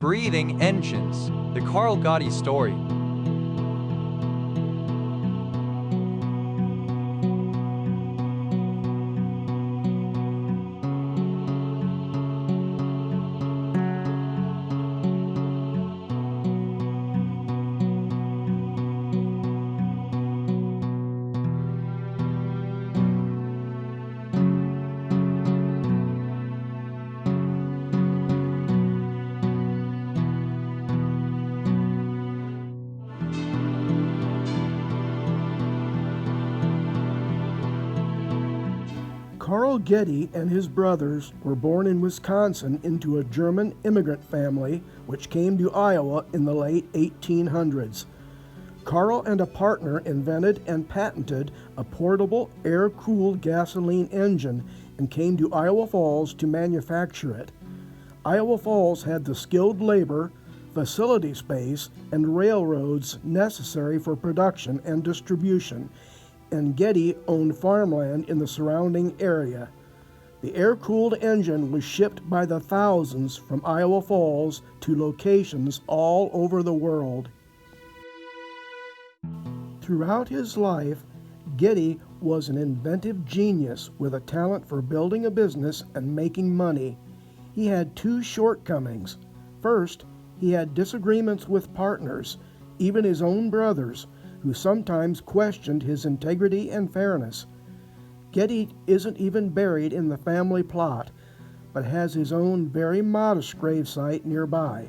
Breathing engines, the Carl Gade story. Carl Gade and his brothers were born in Wisconsin into a German immigrant family which came to Iowa in the late 1800s. Carl and a partner invented and patented a portable air-cooled gasoline engine and came to Iowa Falls to manufacture it. Iowa Falls had the skilled labor, facility space, and railroads necessary for production and distribution, and Gade owned farmland in the surrounding area. The air-cooled engine was shipped by the thousands from Iowa Falls to locations all over the world. Throughout his life, Gade was an inventive genius with a talent for building a business and making money. He had two shortcomings. First, he had disagreements with partners, even his own brothers, who sometimes questioned his integrity and fairness. Gade isn't even buried in the family plot, but has his own very modest gravesite nearby.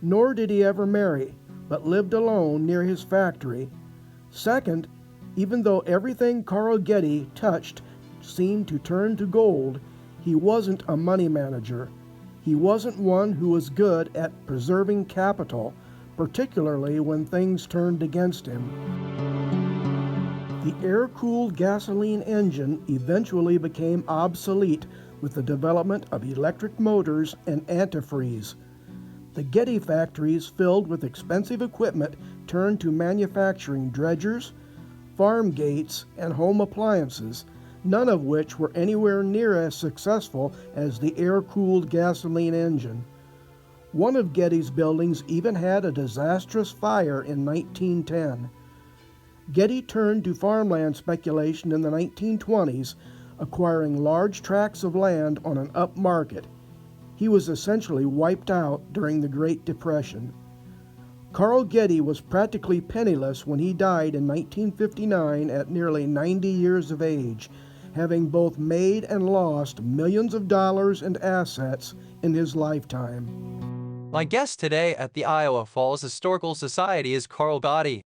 Nor did he ever marry, but lived alone near his factory. Second, even though everything Carl Gade touched seemed to turn to gold, he wasn't a money manager. He wasn't one who was good at preserving capital, particularly when things turned against him. The air-cooled gasoline engine eventually became obsolete with the development of electric motors and antifreeze. The Gade factories filled with expensive equipment turned to manufacturing dredgers, farm gates, and home appliances, none of which were anywhere near as successful as the air-cooled gasoline engine. One of Gade's buildings even had a disastrous fire in 1910. Gade turned to farmland speculation in the 1920s, acquiring large tracts of land on an up market. He was essentially wiped out during the Great Depression. Carl Gade was practically penniless when he died in 1959 at nearly 90 years of age, having both made and lost millions of dollars and assets in his lifetime. My guest today at the Iowa Falls Historical Society is Carl Gade.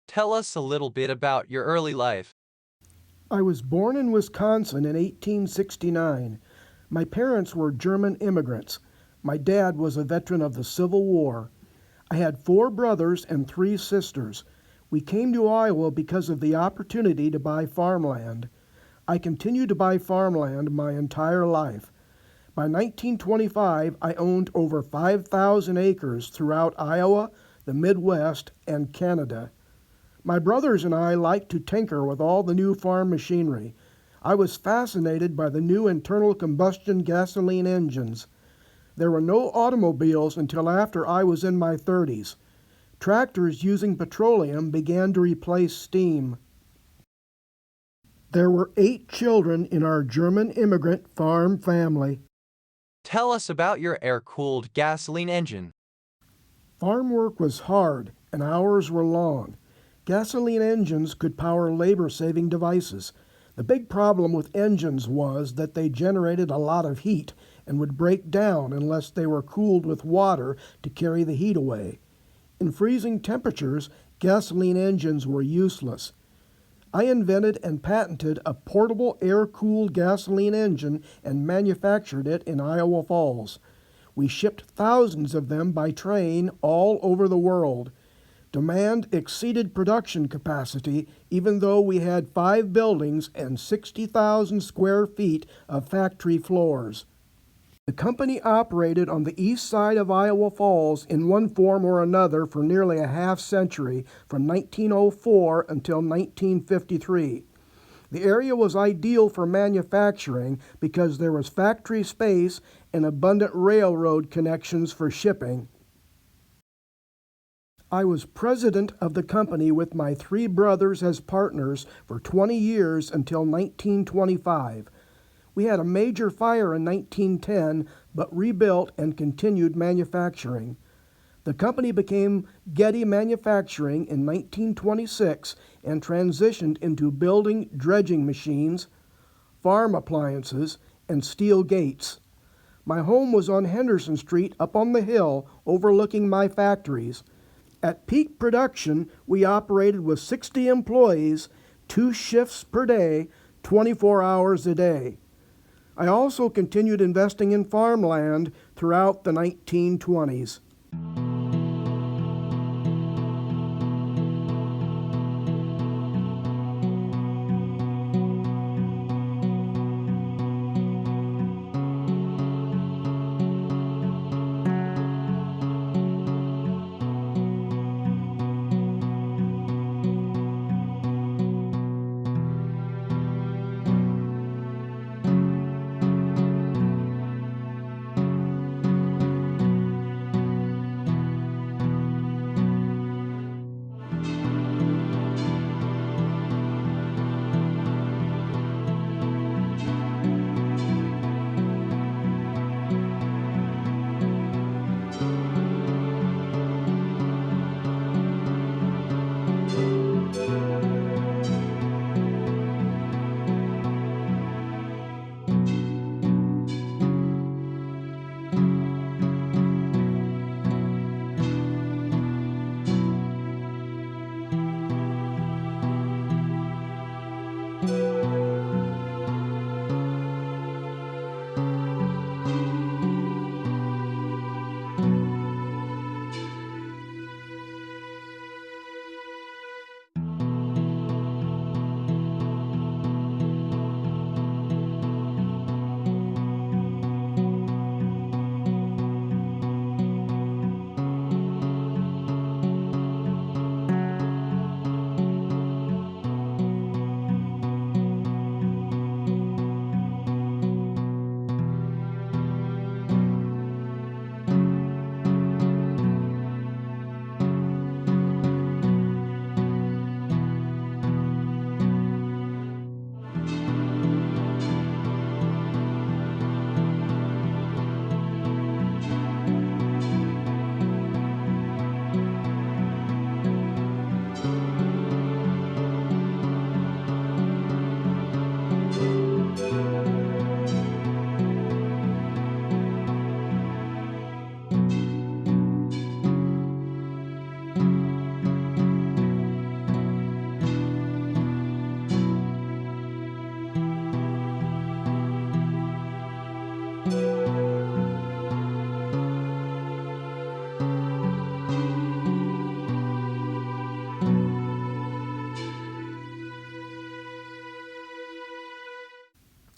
Tell us a little bit about your early life. I was born in Wisconsin in 1869. My parents were German immigrants. My dad was a veteran of the Civil War. I had 4 brothers and 3 sisters. We came to Iowa because of the opportunity to buy farmland. I continued to buy farmland my entire life. By 1925, I owned over 5,000 acres throughout Iowa, the Midwest, and Canada. My brothers and I liked to tinker with all the new farm machinery. I was fascinated by the new internal combustion gasoline engines. There were no automobiles until after I was in my 30s. Tractors using petroleum began to replace steam. There were 8 children in our German immigrant farm family. Tell us about your air-cooled gasoline engine. Farm work was hard and hours were long. Gasoline engines could power labor-saving devices. The big problem with engines was that they generated a lot of heat and would break down unless they were cooled with water to carry the heat away. In freezing temperatures, gasoline engines were useless. I invented and patented a portable air-cooled gasoline engine and manufactured it in Iowa Falls. We shipped thousands of them by train all over the world. Demand exceeded production capacity, even though we had 5 buildings and 60,000 square feet of factory floors. The company operated on the east side of Iowa Falls in one form or another for nearly a half-century, from 1904 until 1953. The area was ideal for manufacturing because there was factory space and abundant railroad connections for shipping. I was president of the company with my three brothers as partners for 20 years until 1925. We had a major fire in 1910, but rebuilt and continued manufacturing. The company became Gade Manufacturing in 1926 and transitioned into building dredging machines, farm appliances, and steel gates. My home was on Henderson Street up on the hill overlooking my factories. At peak production, we operated with 60 employees, 2 shifts per day, 24 hours a day. I also continued investing in farmland throughout the 1920s.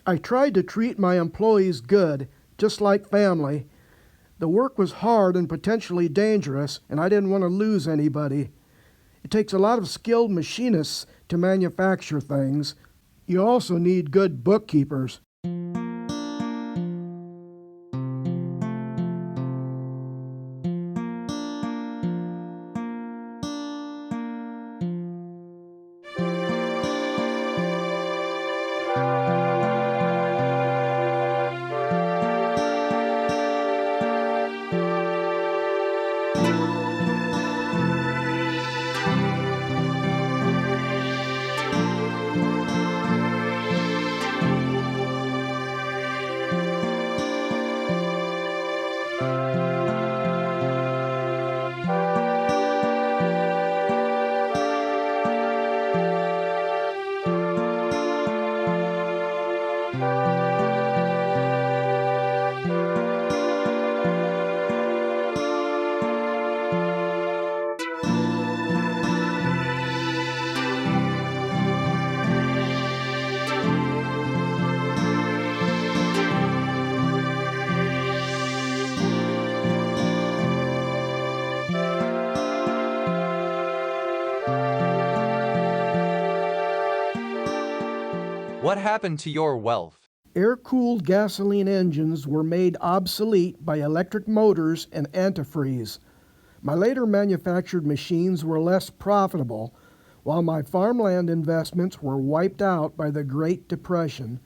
I tried to treat my employees good, just like family. The work was hard and potentially dangerous, and I didn't want to lose anybody. It takes a lot of skilled machinists to manufacture things. You also need good bookkeepers. What happened to your wealth? Air-cooled gasoline engines were made obsolete by electric motors and antifreeze. My later manufactured machines were less profitable, while my farmland investments were wiped out by the Great Depression.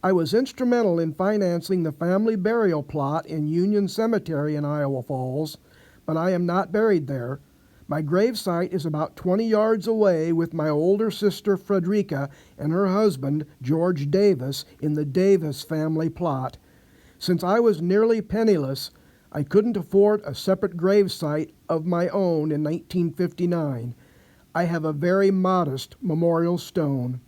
I was instrumental in financing the family burial plot in Union Cemetery in Iowa Falls, but I am not buried there. My gravesite is about 20 yards away with my older sister Frederica and her husband George Davis in the Davis family plot. Since I was nearly penniless, I couldn't afford a separate gravesite of my own in 1959. I have a very modest memorial stone.